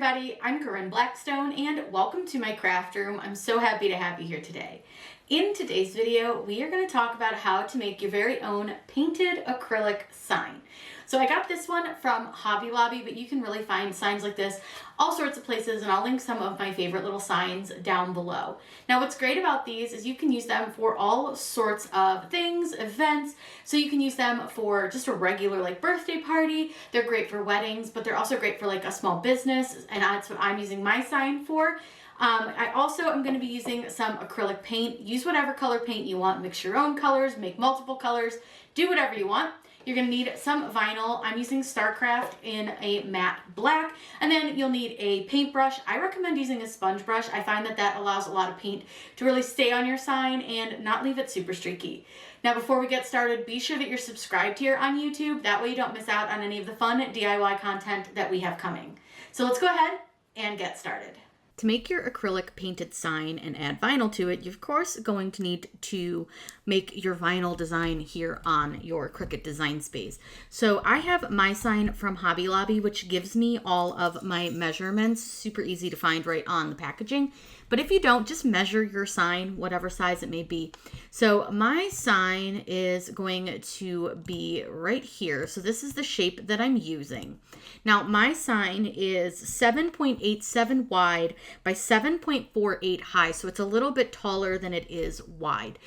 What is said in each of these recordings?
everybody, I'm Corinne Blackstone and welcome to my craft room. I'm so happy to have you here today. In today's video, we are going to talk about how to make your very own painted acrylic sign. So I got this one from Hobby Lobby, but you can really find signs like this all sorts of places, and I'll link some of my favorite little signs down below. Now what's great about these is you can use them for all sorts of things, events, so you can use them for just a regular like birthday party. They're great for weddings, but they're also great for like a small business, and that's what I'm using my sign for. I also am going to be using some acrylic paint. Use whatever color paint you want, mix your own colors, make multiple colors, do whatever you want. You're going to need some vinyl. I'm using StarCraft in a matte black, and then you'll need a paintbrush. I recommend using a sponge brush. I find that that allows a lot of paint to really stay on your sign and not leave it super streaky. Now before we get started, be sure that you're subscribed here on YouTube. That way you don't miss out on any of the fun DIY content that we have coming. So let's go ahead and get started. To make your acrylic painted sign and add vinyl to it, you're of course going to need to make your vinyl design here on your Cricut Design Space. So I have my sign from Hobby Lobby, which gives me all of my measurements, super easy to find right on the packaging. But if you don't, just measure your sign, whatever size it may be. So my sign is going to be right here. So this is the shape that I'm using. Now my sign is 7.87 wide by 7.48 high. So it's a little bit taller than it is wide.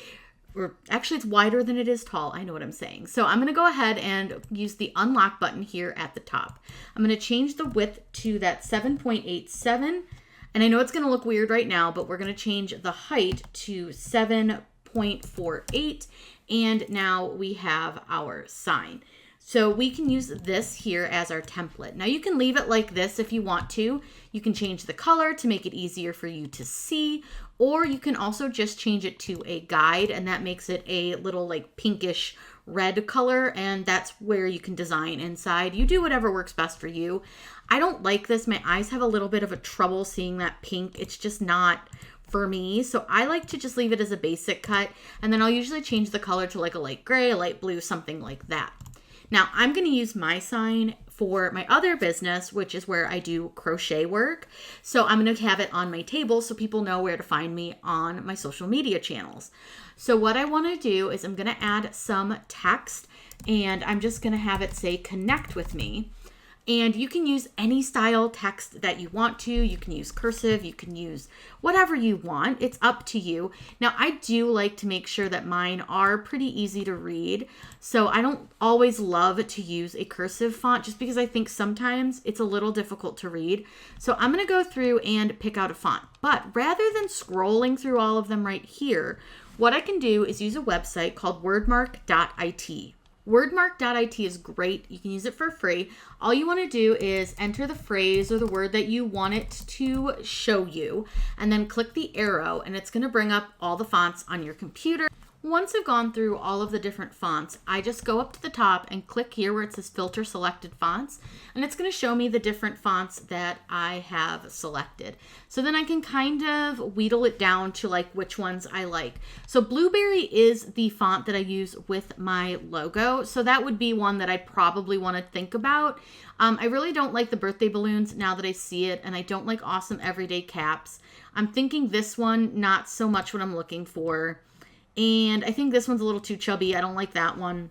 Or actually it's wider than it is tall. I know what I'm saying. So I'm going to go ahead and use the unlock button here at the top. I'm going to change the width to that 7.87. And I know it's going to look weird right now, but we're going to change the height to 7.48. And now we have our sign. So we can use this here as our template. Now you can leave it like this if you want to. You can change the color to make it easier for you to see, or you can also just change it to a guide, and that makes it a little like pinkish red color, and that's where you can design inside. You do whatever works best for you. I don't like this. My eyes have a little bit of a trouble seeing that pink. It's just not for me. So I like to just leave it as a basic cut, and then I'll usually change the color to like a light gray, a light blue, something like that. Now I'm going to use my sign for my other business, which is where I do crochet work. So I'm going to have it on my table so people know where to find me on my social media channels. So what I want to do is I'm going to add some text, and I'm just going to have it say connect with me. And you can use any style text that you want to. You can use cursive, you can use whatever you want. It's up to you. Now, I do like to make sure that mine are pretty easy to read. So I don't always love to use a cursive font just because I think sometimes it's a little difficult to read. So I'm going to go through and pick out a font. But rather than scrolling through all of them right here, what I can do is use a website called wordmark.it. Wordmark.it is great. You can use it for free. All you want to do is enter the phrase or the word that you want it to show you, and then click the arrow, and it's going to bring up all the fonts on your computer. Once I've gone through all of the different fonts, I just go up to the top and click here where it says filter selected fonts, and it's going to show me the different fonts that I have selected. So then I can kind of wheedle it down to like which ones I like. So Blueberry is the font that I use with my logo, so that would be one that I probably want to think about. I really don't like the birthday balloons now that I see it, and I don't like awesome everyday caps. I'm thinking this one, not so much what I'm looking for. And I think this one's a little too chubby. I don't like that one.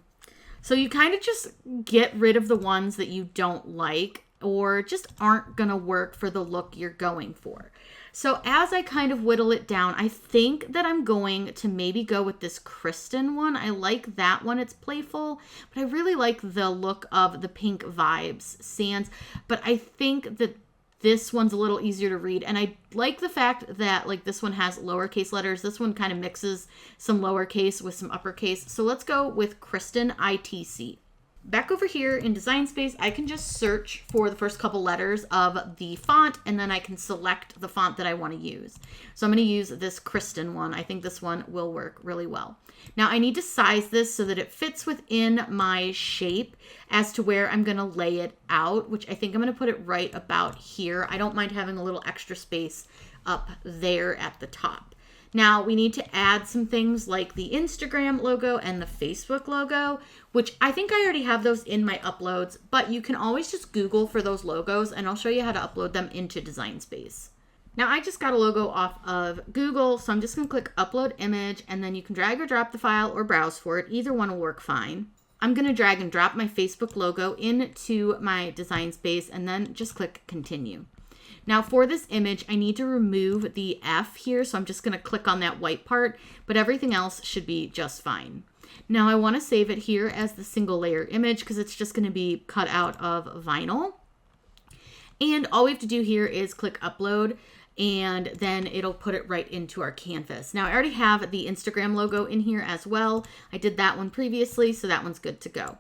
So you kind of just get rid of the ones that you don't like or just aren't going to work for the look you're going for. So as I kind of whittle it down, I think that I'm going to maybe go with this Kristen one. I like that one. It's playful, but I really like the look of the Pink Vibes Sands. But I think that this one's a little easier to read, and I like the fact that like this one has lowercase letters. This one kind of mixes some lowercase with some uppercase. So let's go with Kristen ITC. Back over here in Design Space, I can just search for the first couple letters of the font, and then I can select the font that I want to use. So I'm going to use this Kristen one. I think this one will work really well. Now I need to size this so that it fits within my shape as to where I'm going to lay it out, which I think I'm going to put it right about here. I don't mind having a little extra space up there at the top. Now we need to add some things like the Instagram logo and the Facebook logo, which I think I already have those in my uploads, but you can always just Google for those logos and I'll show you how to upload them into Design Space. Now I just got a logo off of Google, so I'm just gonna click upload image and then you can drag or drop the file or browse for it. Either one will work fine. I'm gonna drag and drop my Facebook logo into my Design Space and then just click continue. Now for this image, I need to remove the F here, so I'm just gonna click on that white part, but everything else should be just fine. Now I wanna save it here as the single layer image because it's just gonna be cut out of vinyl. And all we have to do here is click upload and then it'll put it right into our canvas. Now I already have the Instagram logo in here as well. I did that one previously, so that one's good to go.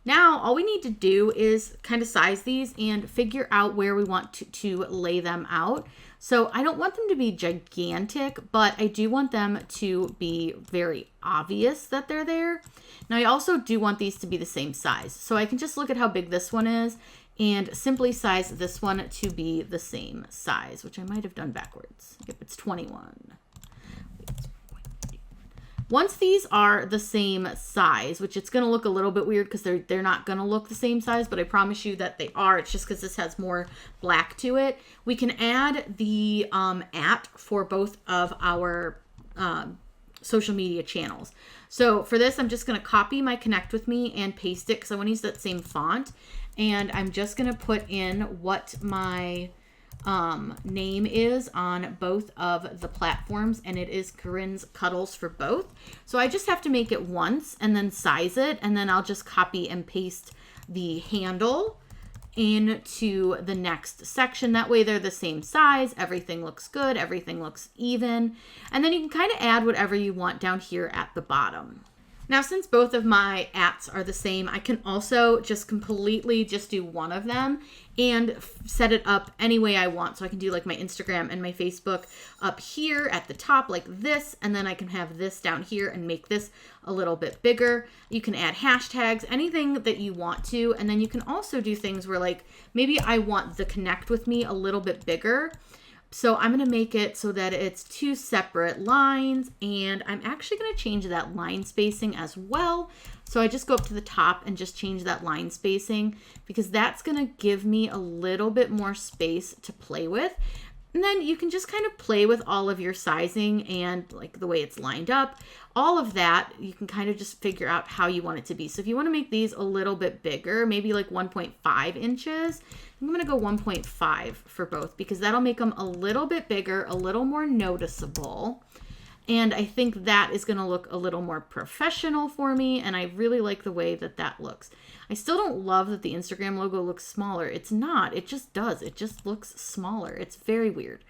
Now, all we need to do is kind of size these and figure out where we want to lay them out. So I don't want them to be gigantic, but I do want them to be very obvious that they're there. Now, I also do want these to be the same size. So I can just look at how big this one is and simply size this one to be the same size, which I might have done backwards. Yep, it's 21. Once these are the same size, which it's going to look a little bit weird because they're not going to look the same size, but I promise you that they are. It's just because this has more black to it. We can add the @ for both of our social media channels. So for this, I'm just going to copy my Connect With Me and paste it because I want to use that same font. And I'm just going to put in what my name is on both of the platforms, and it is Corinne's Cuddles for both. So I just have to make it once and then size it, and then I'll just copy and paste the handle into the next section. That way they're the same size, everything looks good, everything looks even, and then you can kind of add whatever you want down here at the bottom. Now, since both of my ats are the same, I can also just completely just do one of them and set it up any way I want. So I can do like my Instagram and my Facebook up here at the top like this, and then I can have this down here and make this a little bit bigger. You can add hashtags, anything that you want to, and then you can also do things where like maybe I want the Connect With Me a little bit bigger. So I'm going to make it so that it's 2 separate lines, and I'm actually going to change that line spacing as well. So I just go up to the top and just change that line spacing because that's going to give me a little bit more space to play with. And then you can just kind of play with all of your sizing and like the way it's lined up. All of that, you can kind of just figure out how you want it to be. So if you want to make these a little bit bigger, maybe like 1.5 inches, I'm going to go 1.5 for both because that'll make them a little bit bigger, a little more noticeable. And I think that is going to look a little more professional for me. And I really like the way that that looks. I still don't love that the Instagram logo looks smaller. It's not. It just does. It just looks smaller. It's very weird.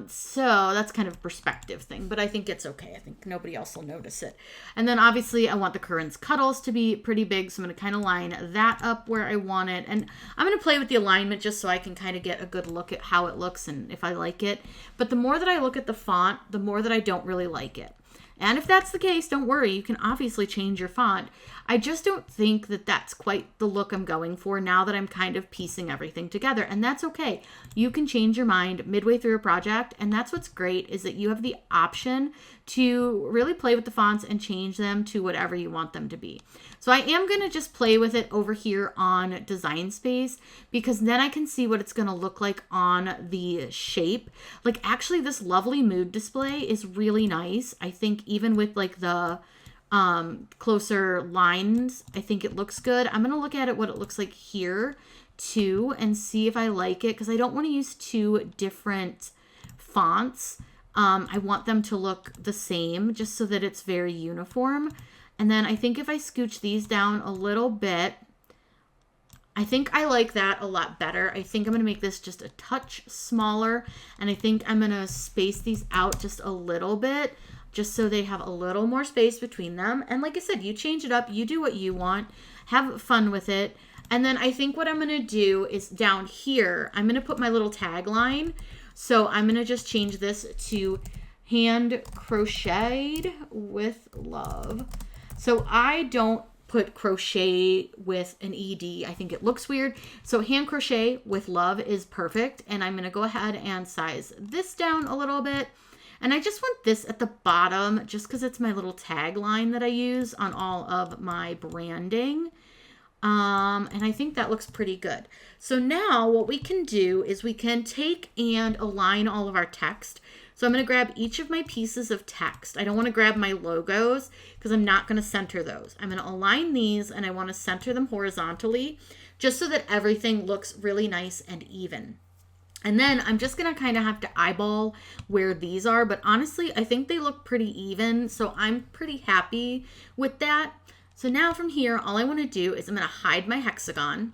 So that's kind of a perspective thing, but I think it's okay. I think nobody else will notice it. And then obviously I want the Corinne's Cuddles to be pretty big. So I'm going to kind of line that up where I want it. And I'm going to play with the alignment just so I can kind of get a good look at how it looks and if I like it. But the more that I look at the font, the more that I don't really like it. And if that's the case, don't worry, you can obviously change your font. I just don't think that that's quite the look I'm going for now that I'm kind of piecing everything together. And that's okay. You can change your mind midway through a project. And that's what's great is that you have the option to really play with the fonts and change them to whatever you want them to be. So I am going to just play with it over here on Design Space because then I can see what it's going to look like on the shape. Like actually this lovely mood display is really nice. I think even with like the closer lines, I think it looks good. I'm going to look at it what it looks like here too and see if I like it because I don't want to use 2 different fonts. I want them to look the same just so that it's very uniform. And then I think if I scooch these down a little bit, I think I like that a lot better. I think I'm going to make this just a touch smaller. And I think I'm going to space these out just a little bit just so they have a little more space between them. And like I said, you change it up, you do what you want, have fun with it. And then I think what I'm going to do is down here, I'm going to put my little tagline. So I'm going to just change this to hand crocheted with love. So I don't put crochet with an ED. I think it looks weird. So hand crochet with love is perfect. And I'm going to go ahead and size this down a little bit. And I just want this at the bottom just because it's my little tagline that I use on all of my branding. And I think that looks pretty good. So now what we can do is we can take and align all of our text. So I'm going to grab each of my pieces of text. I don't want to grab my logos because I'm not going to center those. I'm going to align these and I want to center them horizontally just so that everything looks really nice and even. And then I'm just going to kind of have to eyeball where these are. But honestly, I think they look pretty even. So I'm pretty happy with that. So now from here, all I want to do is I'm going to hide my hexagon.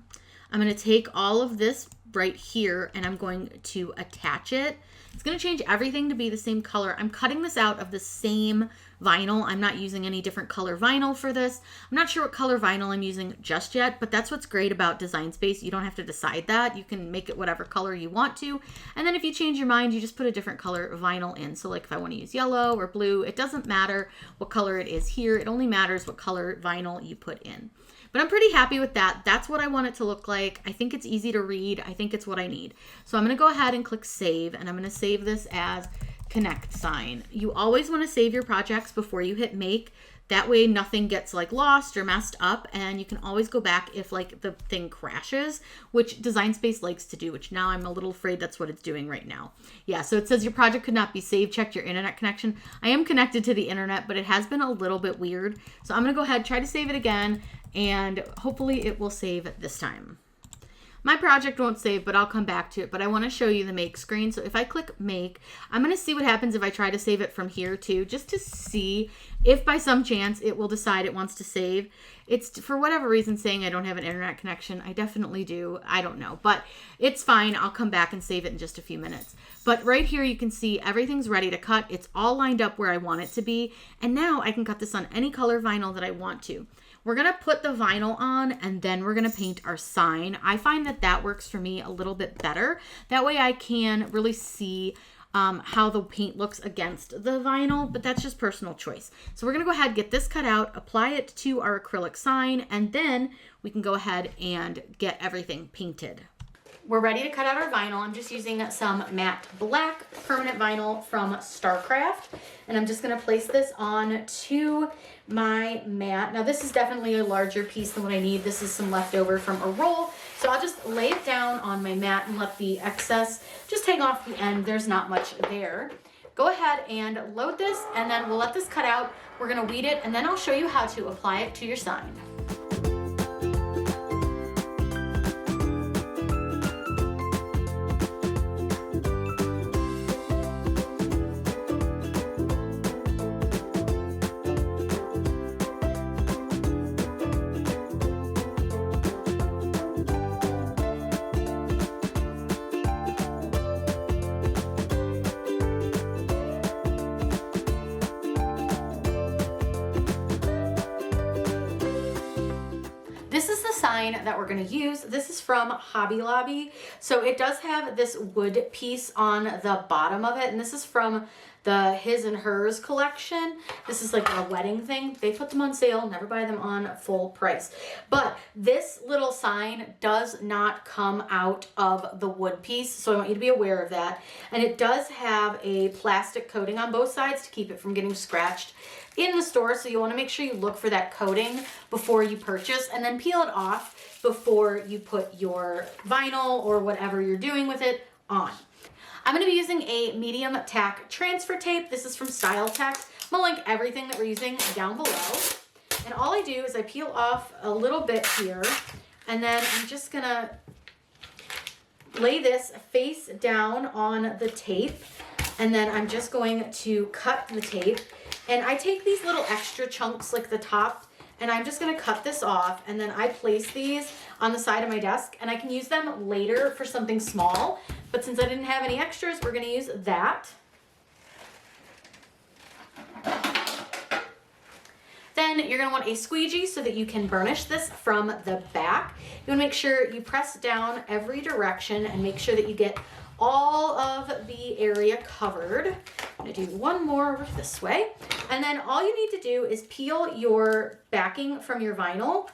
I'm going to take all of this right here and I'm going to attach it. It's going to change everything to be the same color. I'm cutting this out of the same vinyl. I'm not using any different color vinyl for this. I'm not sure what color vinyl I'm using just yet, but that's what's great about Design Space. You don't have to decide that. You can make it whatever color you want to. And then if you change your mind, you just put a different color vinyl in. So like if I want to use yellow or blue, it doesn't matter what color it is here. It only matters what color vinyl you put in. But I'm pretty happy with that. That's what I want it to look like. I think it's easy to read. I think it's what I need. So I'm going to go ahead and click save, and I'm going to save this as Connect Sign. You always want to save your projects before you hit make. That way nothing gets like lost or messed up, and you can always go back if like the thing crashes, which Design Space likes to do, which now I'm a little afraid that's what it's doing right now. Yeah, so it says your project could not be saved. Check your internet connection. I am connected to the internet, but it has been a little bit weird. So I'm going to go ahead, try to save it again, and hopefully it will save this time. My project won't save, but I'll come back to it. But I want to show you the make screen. So if I click make, I'm going to see what happens if I try to save it from here too, just to see if by some chance it will decide it wants to save. It's for whatever reason saying I don't have an internet connection. I definitely do. I don't know, but it's fine. I'll come back and save it in just a few minutes. But right here you can see everything's ready to cut. It's all lined up where I want it to be. And now I can cut this on any color vinyl that I want to. We're going to put the vinyl on and then we're going to paint our sign. I find that that works for me a little bit better. That way I can really see how the paint looks against the vinyl, but that's just personal choice. So we're going to go ahead, get this cut out, apply it to our acrylic sign, and then we can go ahead and get everything painted. We're ready to cut out our vinyl. I'm just using some matte black permanent vinyl from Starcraft, and I'm just going to place this on to my mat. Now this is definitely a larger piece than what I need. This is some leftover from a roll, so I'll just lay it down on my mat and let the excess just hang off the end. There's not much there. Go ahead and load this, and then we'll let this cut out. We're going to weed it, and then I'll show you how to apply it to your sign. This is the sign that we're going to use. This is from Hobby Lobby. So it does have this wood piece on the bottom of it. And this is from the His and Hers collection. This is like a wedding thing. They put them on sale, never buy them on full price. But this little sign does not come out of the wood piece. So I want you to be aware of that. And it does have a plastic coating on both sides to keep it from getting scratched in the store. So you want to make sure you look for that coating before you purchase, and then peel it off before you put your vinyl or whatever you're doing with it on. I'm going to be using a medium tack transfer tape. This is from Style Tech. I'm going to link everything that we're using down below. And all I do is I peel off a little bit here, and then I'm just going to lay this face down on the tape, and then I'm just going to cut the tape. And I take these little extra chunks like the top, and I'm just going to cut this off, and then I place these on the side of my desk, and I can use them later for something small. But since I didn't have any extras, we're going to use that. Then you're going to want a squeegee so that you can burnish this from the back. You want to make sure you press down every direction and make sure that you get all of the area covered. I'm going to do one more over this way. And then all you need to do is peel your backing from your vinyl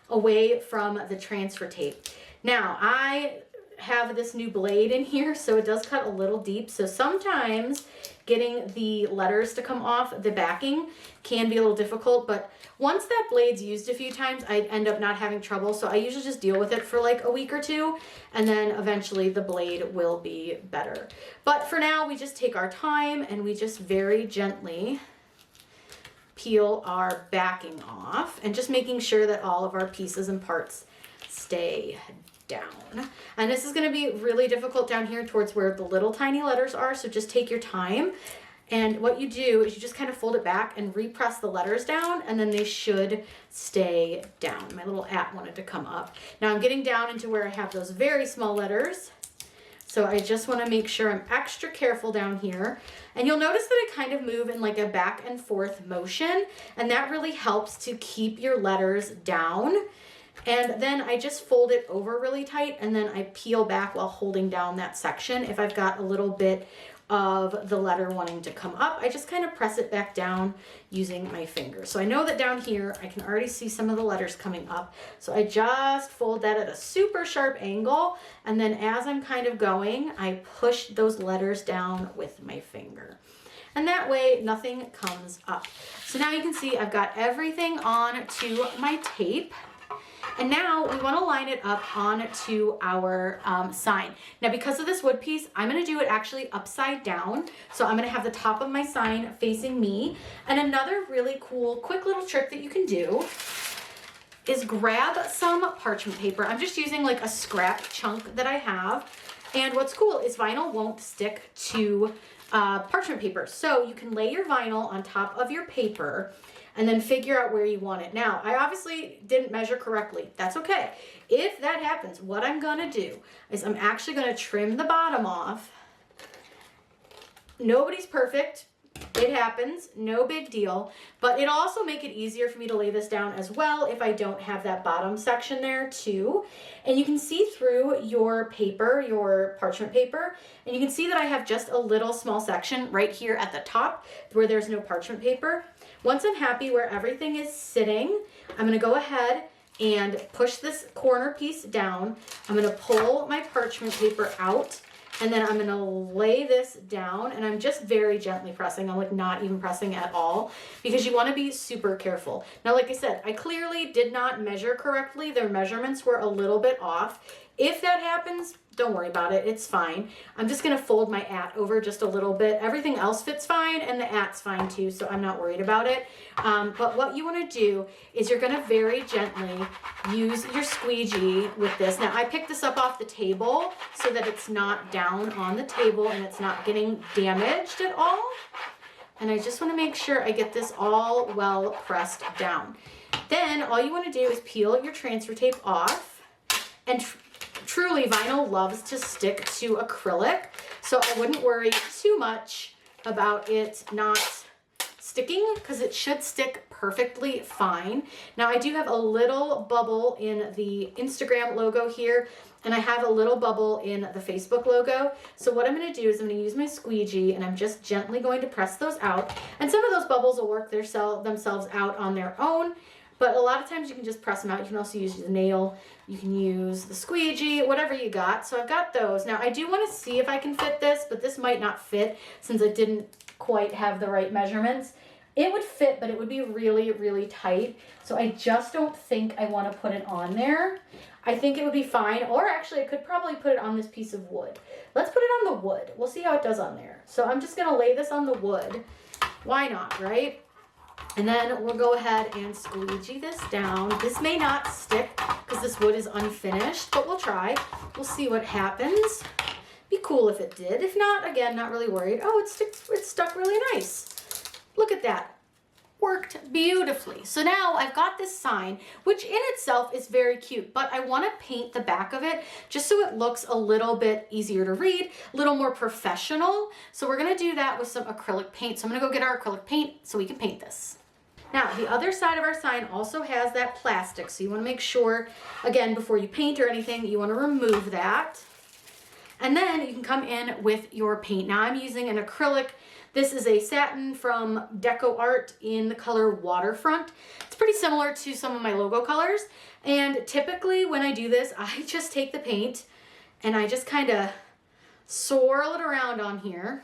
away from the transfer tape. Now, I have this new blade in here, so it does cut a little deep. So sometimes getting the letters to come off the backing can be a little difficult, but once that blade's used a few times, I end up not having trouble. So I usually just deal with it for like a week or two, and then eventually the blade will be better. But for now, we just take our time and we just very gently peel our backing off, and just making sure that all of our pieces and parts stay down. And this is going to be really difficult down here towards where the little tiny letters are, so just take your time. And what you do is you just kind of fold it back and repress the letters down, and then they should stay down. My little at wanted to come up. Now I'm getting down into where I have those very small letters, so I just want to make sure I'm extra careful down here. And you'll notice that I kind of move in like a back and forth motion, and that really helps to keep your letters down. And then I just fold it over really tight, and then I peel back while holding down that section. If I've got a little bit of the letter wanting to come up, I just kind of press it back down using my finger. So I know that down here, I can already see some of the letters coming up. So I just fold that at a super sharp angle. And then as I'm kind of going, I push those letters down with my finger. And that way nothing comes up. So now you can see I've got everything on to my tape. And now we want to line it up onto our sign. Now, because of this wood piece, I'm going to do it actually upside down. So I'm going to have the top of my sign facing me. And another really cool, quick little trick that you can do is grab some parchment paper. I'm just using like a scrap chunk that I have. And what's cool is vinyl won't stick to parchment paper. So you can lay your vinyl on top of your paper and then figure out where you want it. Now, I obviously didn't measure correctly. That's okay. If that happens, what I'm gonna do is I'm actually gonna trim the bottom off. Nobody's perfect. It happens, no big deal, but it'll also make it easier for me to lay this down as well if I don't have that bottom section there too. And you can see through your paper, your parchment paper, and you can see that I have just a little small section right here at the top where there's no parchment paper. Once I'm happy where everything is sitting, I'm gonna go ahead and push this corner piece down. I'm gonna pull my parchment paper out, and then I'm gonna lay this down, and I'm just very gently pressing. I'm like not even pressing at all, because you wanna be super careful. Now, like I said, I clearly did not measure correctly. Their measurements were a little bit off. If that happens, don't worry about it, it's fine. I'm just gonna fold my at over just a little bit. Everything else fits fine, and the at's fine too, so I'm not worried about it. But what you wanna do is you're gonna very gently use your squeegee with this. Now, I picked this up off the table so that it's not down on the table and it's not getting damaged at all. And I just wanna make sure I get this all well pressed down. Then all you wanna do is peel your transfer tape off, and truly, vinyl loves to stick to acrylic, so I wouldn't worry too much about it not sticking, because it should stick perfectly fine. Now, I do have a little bubble in the Instagram logo here, and I have a little bubble in the Facebook logo. So what I'm going to do is I'm going to use my squeegee, and I'm just gently going to press those out. And some of those bubbles will work themselves out on their own. But a lot of times you can just press them out. You can also use the nail. You can use the squeegee, whatever you got. So I've got those. Now I do want to see if I can fit this, but this might not fit since I didn't quite have the right measurements. It would fit, but it would be really, really tight. So I just don't think I want to put it on there. I think it would be fine. Or actually, I could probably put it on this piece of wood. Let's put it on the wood. We'll see how it does on there. So I'm just going to lay this on the wood. Why not, right? And then we'll go ahead and squeegee this down. This may not stick because this wood is unfinished, but we'll try. We'll see what happens. Be cool if it did. If not, again, not really worried. Oh, it stuck really nice. Look at that. Worked beautifully. So now I've got this sign, which in itself is very cute, but I want to paint the back of it just so it looks a little bit easier to read, a little more professional. So we're going to do that with some acrylic paint. So I'm going to go get our acrylic paint so we can paint this. Now, the other side of our sign also has that plastic, so you want to make sure, again, before you paint or anything, you want to remove that. And then you can come in with your paint. Now, I'm using an acrylic. This is a satin from Deco Art in the color Waterfront. It's pretty similar to some of my logo colors. And typically when I do this, I just take the paint and I just kind of swirl it around on here.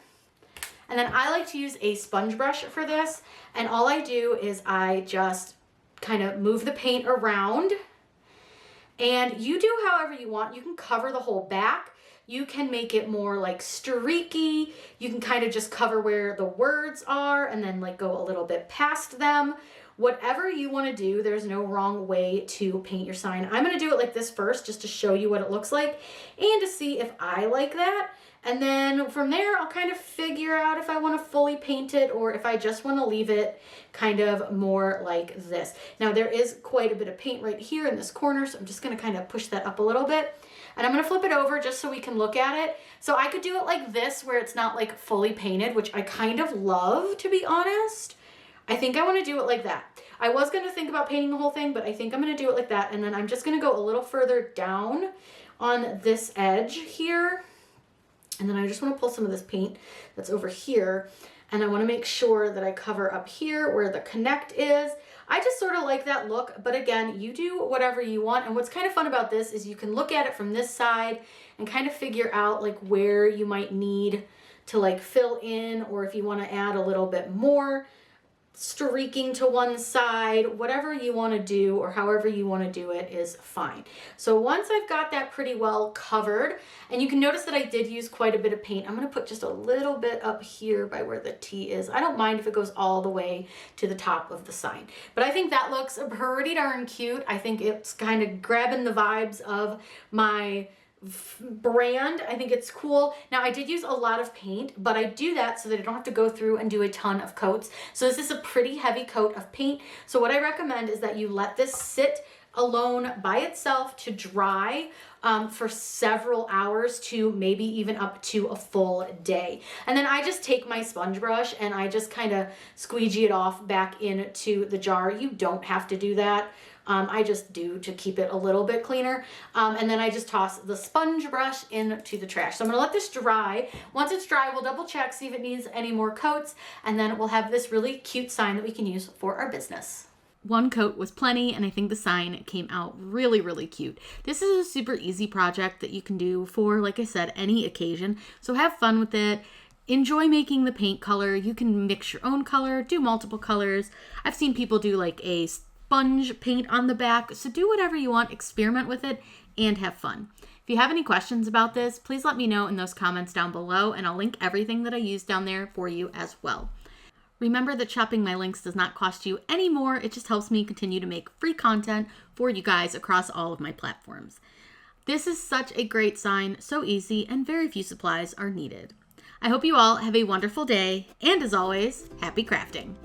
And then I like to use a sponge brush for this. And all I do is I just kind of move the paint around. And you do however you want. You can cover the whole back. You can make it more like streaky. You can kind of just cover where the words are and then like go a little bit past them. Whatever you want to do, there's no wrong way to paint your sign. I'm going to do it like this first just to show you what it looks like and to see if I like that. And then from there, I'll kind of figure out if I want to fully paint it or if I just want to leave it kind of more like this. Now there is quite a bit of paint right here in this corner, so I'm just going to kind of push that up a little bit. And I'm going to flip it over just so we can look at it. So I could do it like this where it's not like fully painted, which I kind of love, to be honest. I think I want to do it like that. I was going to think about painting the whole thing, but I think I'm going to do it like that. And then I'm just going to go a little further down on this edge here. And then I just want to pull some of this paint that's over here. And I want to make sure that I cover up here where the connect is. I just sort of like that look, but again, you do whatever you want. And what's kind of fun about this is you can look at it from this side and kind of figure out like where you might need to like fill in, or if you want to add a little bit more streaking to one side. Whatever you want to do or however you want to do it is fine. So once I've got that pretty well covered, and you can notice that I did use quite a bit of paint, I'm going to put just a little bit up here by where the T is. I don't mind if it goes all the way to the top of the sign, but I think that looks pretty darn cute. I think it's kind of grabbing the vibes of my brand. I think it's cool. Now I did use a lot of paint, but I do that so that I don't have to go through and do a ton of coats. So this is a pretty heavy coat of paint. So what I recommend is that you let this sit alone by itself to dry for several hours to maybe even up to a full day. And then I just take my sponge brush and I just kind of squeegee it off back into the jar. You don't have to do that. I just do to keep it a little bit cleaner. And then I just toss the sponge brush into the trash. So I'm gonna let this dry. Once it's dry, we'll double check, see if it needs any more coats, and then we'll have this really cute sign that we can use for our business. One coat was plenty, and I think the sign came out really, really cute. This is a super easy project that you can do for, like I said, any occasion. So have fun with it. Enjoy making the paint color. You can mix your own color, do multiple colors. I've seen people do like a sponge paint on the back. So do whatever you want, experiment with it, and have fun. If you have any questions about this, please let me know in those comments down below, and I'll link everything that I use down there for you as well. Remember that shopping my links does not cost you any more. It just helps me continue to make free content for you guys across all of my platforms. This is such a great sign, so easy, and very few supplies are needed. I hope you all have a wonderful day, and as always, happy crafting.